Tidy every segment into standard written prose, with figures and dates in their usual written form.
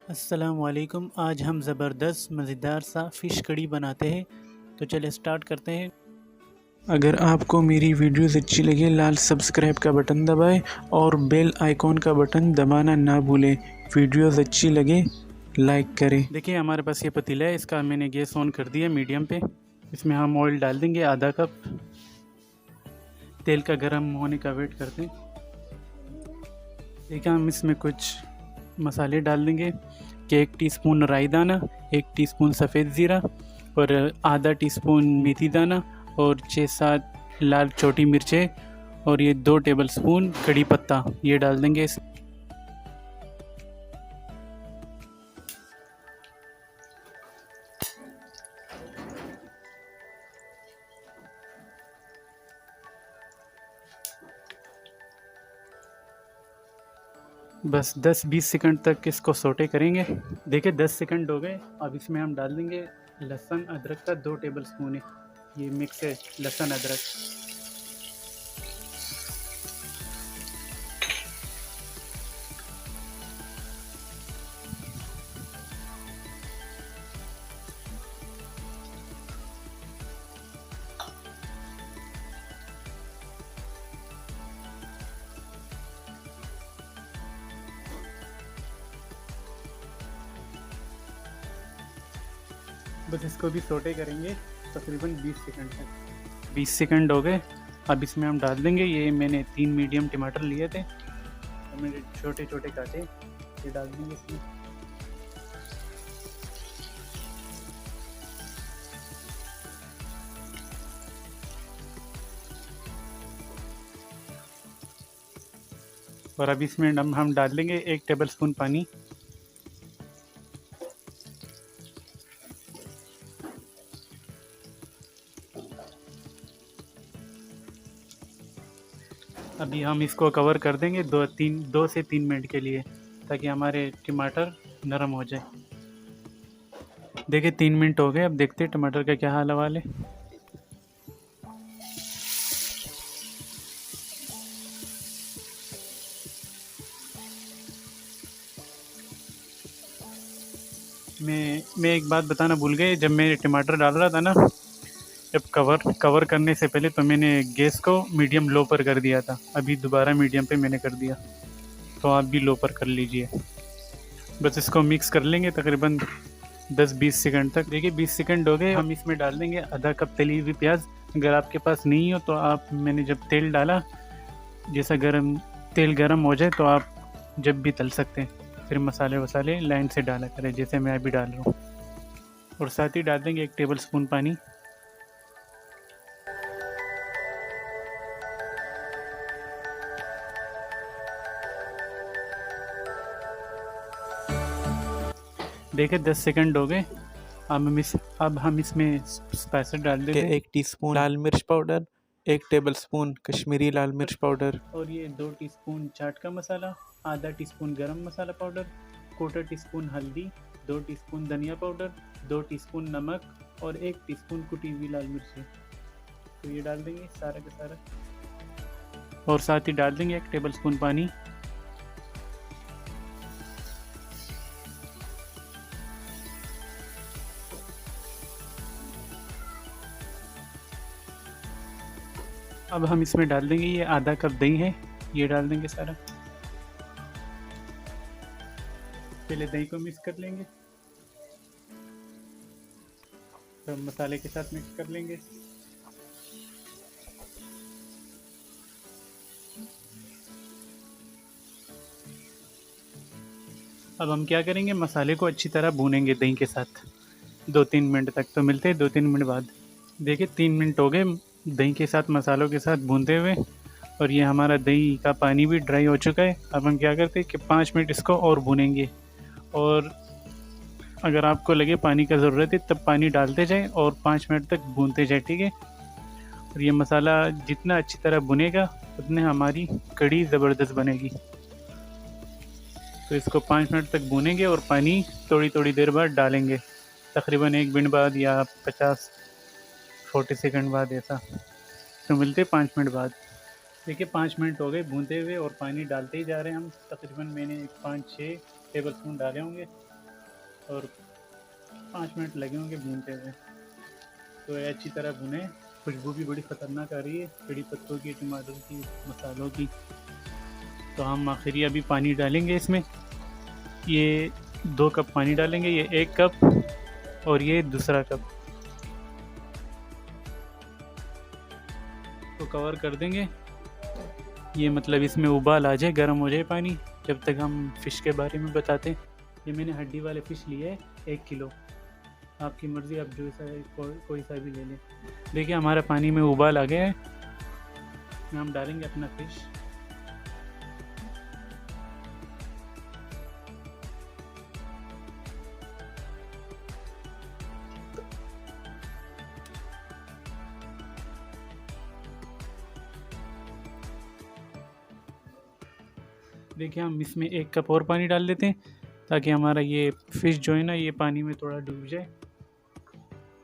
अस्सलामुअलैकुम। आज हम ज़बरदस्त मज़ेदार सा फ़िश कड़ी बनाते हैं, तो चलिए स्टार्ट करते हैं। अगर आपको मेरी वीडियोस अच्छी लगे लाल सब्सक्राइब का बटन दबाएं और बेल आइकॉन का बटन दबाना ना भूलें। वीडियोस अच्छी लगे लाइक करें। देखिए हमारे पास ये पतीला है, इसका मैंने गैस ऑन कर दिया मीडियम पे। इसमें हम ऑयल डाल देंगे आधा कप। तेल का गर्म होने का वेट करते हैं। देखिए हम इसमें कुछ मसाले डाल देंगे कि 1 टीस्पून राई दाना, 1 टीस्पून सफ़ेद ज़ीरा और आधा टीस्पून मेथी दाना और 6-7 लाल छोटी मिर्चें और ये 2 टेबलस्पून कड़ी पत्ता ये डाल देंगे। बस 10-20 सेकंड तक इसको सोटे करेंगे। देखिए 10 सेकंड हो गए। अब इसमें हम डाल देंगे लहसुन अदरक का 2 टेबलस्पून है, ये मिक्स है लहसुन अदरक। बस इसको भी सोटे करेंगे तकरीबन 20 सेकंड तक। 20 सेकंड हो गए। अब इसमें हम डाल देंगे, ये मैंने 3 मीडियम टमाटर लिए थे और मैंने छोटे छोटे काटे, ये डाल देंगे इसमें। और अब इसमें हम डाल देंगे 1 टेबलस्पून पानी। अभी हम इसको कवर कर देंगे 2 से 3 मिनट के लिए, ताकि हमारे टमाटर नरम हो जाए। देखिए 3 मिनट हो गए। अब देखते हैं टमाटर का क्या हाल हवाल है। मैं एक बात बताना भूल गए, जब मैं टमाटर डाल रहा था ना, जब कवर करने से पहले तो मैंने गैस को मीडियम लो पर कर दिया था। अभी दोबारा मीडियम पे मैंने कर दिया, तो आप भी लो पर कर लीजिए। बस इसको मिक्स कर लेंगे तकरीबन 10-20 सेकंड तक। देखिए 20 सेकंड हो गए। हम इसमें डाल देंगे आधा कप तली हुई प्याज। अगर आपके पास नहीं हो तो आप, मैंने जब तेल डाला, जैसा तेल गर्म हो जाए तो आप जब भी तल सकते हैं। फिर मसाले वसाले लाइन से डाला करें, जैसे मैं अभी डाल रहा हूँ। और साथ ही डाल देंगे 1 टेबलस्पून पानी। देखिए 10 सेकंड हो गए। अब हम इसमें स्पाइसेस डाल देंगे। 1 टीस्पून लाल मिर्च पाउडर, 1 टेबलस्पून कश्मीरी लाल मिर्च पाउडर और ये 2 टीस्पून चाट का मसाला, आधा टीस्पून गरम मसाला पाउडर, 1/4 टीस्पून हल्दी, 2 टीस्पून धनिया पाउडर, 2 टीस्पून नमक और 1 टीस्पून कुटी हुई लाल मिर्ची। तो ये डाल देंगे सारा का सारा, और साथ ही डाल देंगे 1 टेबलस्पून पानी। अब हम इसमें डाल देंगे, ये आधा कप दही है, ये डाल देंगे सारा। पहले दही को मिक्स कर लेंगे, तो मसाले के साथ मिक्स कर लेंगे। अब हम क्या करेंगे, मसाले को अच्छी तरह भूनेंगे दही के साथ 2-3 मिनट तक। तो मिलते हैं 2-3 मिनट बाद। देखिए 3 मिनट हो गए दही के साथ मसालों के साथ भूनते हुए, और ये हमारा दही का पानी भी ड्राई हो चुका है। अब हम क्या करते हैं कि 5 मिनट इसको और भूनेंगे, और अगर आपको लगे पानी का ज़रूरत है तब पानी डालते जाएं और 5 मिनट तक भूनते जाएं, ठीक है। और ये मसाला जितना अच्छी तरह भुनेगा उतने हमारी कड़ी ज़बरदस्त बनेगी। तो इसको 5 मिनट तक भूनेंगे और पानी थोड़ी थोड़ी देर बाद डालेंगे, तकरीबन 1 मिनट बाद या 50-40 सेकंड बाद ऐसा। तो मिलते 5 मिनट बाद। देखिए 5 मिनट हो गए भूनते हुए और पानी डालते ही जा रहे हैं हम। तकरीबन मैंने 5-6 टेबल स्पून डाले होंगे। और 5 मिनट लगे होंगे भूनते हुए। तो ये अच्छी तरह भुने। खुशबू भी बड़ी ख़तरनाक आ रही है कड़ी पत्तों की, टमाटर की, मसालों की। तो हम आखिरी अभी पानी डालेंगे इसमें। ये 2 कप पानी डालेंगे, ये 1 कप और ये दूसरा कप। तो कवर कर देंगे। ये मतलब इसमें उबाल आ जाए, गर्म हो जाए पानी, जब तक हम फ़िश के बारे में बताते हैं। ये मैंने हड्डी वाले फ़िश लिए है 1 किलो। आपकी मर्ज़ी, आप जो सा कोई सा भी ले लें। देखिए हमारा पानी में उबाल आ गया है। हम डालेंगे अपना फ़िश। देखिए हम इसमें 1 कप और पानी डाल देते हैं, ताकि हमारा ये फ़िश जो है ना, ये पानी में थोड़ा डूब जाए।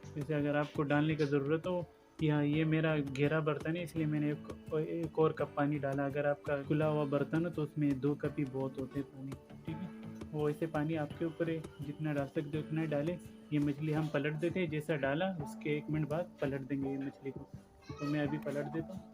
जैसे अगर आपको डालने की ज़रूरत हो, या ये मेरा घेरा बर्तन है इसलिए मैंने एक और कप पानी डाला। अगर आपका खुला हुआ बर्तन हो तो उसमें 2 कप ही बहुत होते हैं पानी, ठीक है। वो ऐसे पानी आपके ऊपर है, जितना डाल सकते हो उतना डालें। ये मछली हम पलट देते हैं, जैसा डाला उसके 1 मिनट बाद पलट देंगे ये मछली को। तो मैं अभी पलट देता हूँ।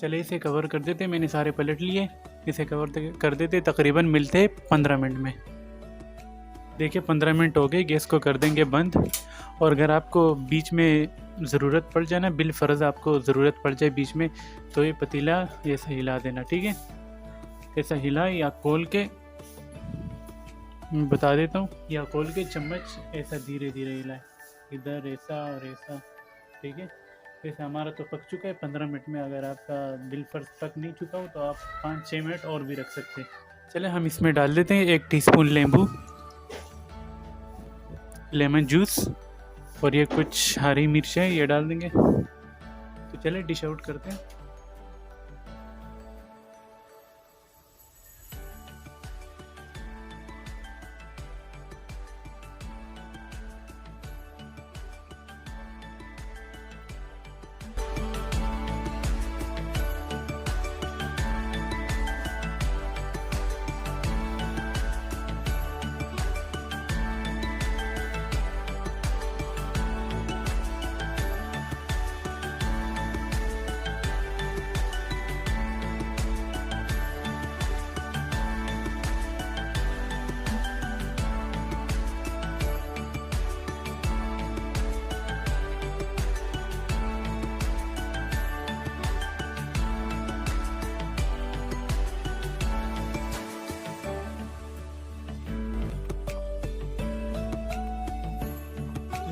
चले इसे कवर कर देते, मैंने सारे पलट लिए। इसे कवर कर देते, तकरीबन मिलते 15 मिनट में। देखिए 15 मिनट हो गए, गैस को कर देंगे बंद। और अगर आपको बीच में ज़रूरत पड़ जाए ना, बिल फ़र्ज़ आपको ज़रूरत पड़ जाए बीच में, तो ये पतीला ऐसा हिला देना, ठीक है। ऐसा हिला या खोल के, मैं बता देता हूँ, या खोल के चम्मच ऐसा धीरे धीरे हिलाए, इधर ऐसा और ऐसा, ठीक है। वैसे हमारा तो पक चुका है 15 मिनट में। अगर आपका बिल फर्ज पक नहीं चुका हो तो आप 5-6 मिनट और भी रख सकते हैं। चले हम इसमें डाल देते हैं 1 टीस्पून लेमन जूस, और ये कुछ हरी मिर्च है, ये डाल देंगे। तो चले डिश आउट करते हैं।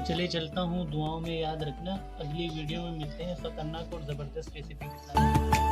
चले चलता हूँ, दुआओं में याद रखना। अगली वीडियो में मिलते हैं ख़तरनाक और ज़बरदस्त रेसिपी के साथ।